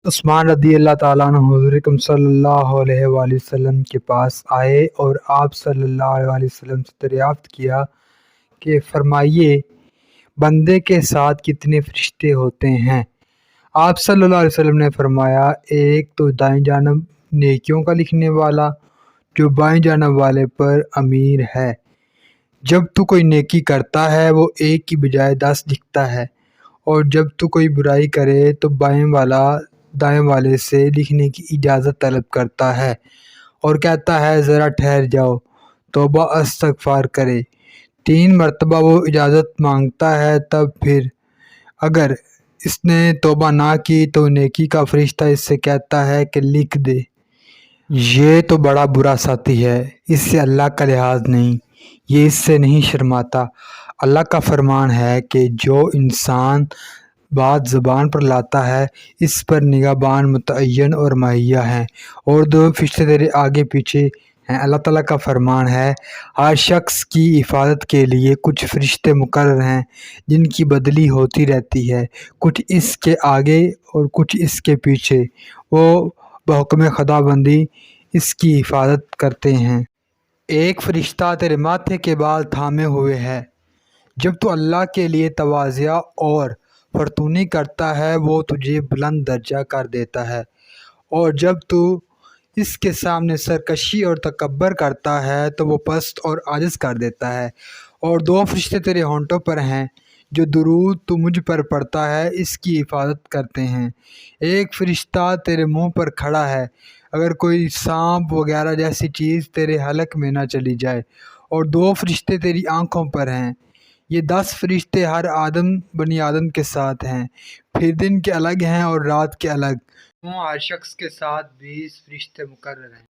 عثمان رضی اللہ تعالیٰ عنہ حضور اکرم صلی اللہ علیہ وآلہ وسلم کے پاس آئے اور آپ صلی اللہ علیہ وآلہ وسلم سے دریافت کیا کہ فرمائیے بندے کے ساتھ کتنے فرشتے ہوتے ہیں؟ آپ صلی اللہ علیہ وسلم نے فرمایا، ایک تو دائیں جانب نیکیوں کا لکھنے والا جو بائیں جانب والے پر امیر ہے، جب تو کوئی نیکی کرتا ہے وہ ایک کی بجائے 10 لکھتا ہے، اور جب تو کوئی برائی کرے تو بائیں والا دائیں والے سے لکھنے کی اجازت طلب کرتا ہے اور کہتا ہے ذرا ٹھہر جاؤ، توبہ استغفار کرے۔ 3 مرتبہ وہ اجازت مانگتا ہے، تب پھر اگر اس نے توبہ نہ کی تو نیکی کا فرشتہ اس سے کہتا ہے کہ لکھ دے، یہ تو بڑا برا ساتھی ہے، اس سے اللہ کا لحاظ نہیں، یہ اس سے نہیں شرماتا۔ اللہ کا فرمان ہے کہ جو انسان بات زبان پر لاتا ہے اس پر نگہبان متعین اور مہیا ہیں، اور 2 فرشتے تیرے آگے پیچھے ہیں۔ اللہ تعالیٰ کا فرمان ہے، ہر شخص کی حفاظت کے لیے کچھ فرشتے مقرر ہیں جن کی بدلی ہوتی رہتی ہے، کچھ اس کے آگے اور کچھ اس کے پیچھے، وہ بحکم خداوندی اس کی حفاظت کرتے ہیں۔ ایک فرشتہ تیرے ماتھے کے بال تھامے ہوئے ہے، جب تو اللہ کے لیے تواضع اور فرتونی کرتا ہے وہ تجھے بلند درجہ کر دیتا ہے، اور جب تو اس کے سامنے سرکشی اور تکبر کرتا ہے تو وہ پست اور عاجز کر دیتا ہے۔ اور 2 فرشتے تیرے ہونٹوں پر ہیں، جو درود تو مجھ پر پڑھتا ہے اس کی حفاظت کرتے ہیں۔ ایک فرشتہ تیرے منہ پر کھڑا ہے، اگر کوئی سانپ وغیرہ جیسی چیز تیرے حلق میں نہ چلی جائے، اور 2 فرشتے تیری آنکھوں پر ہیں۔ یہ 10 فرشتے ہر بنی آدم کے ساتھ ہیں، پھر دن کے الگ ہیں اور رات کے الگ، ہر شخص کے ساتھ 20 فرشتے مقرر ہیں۔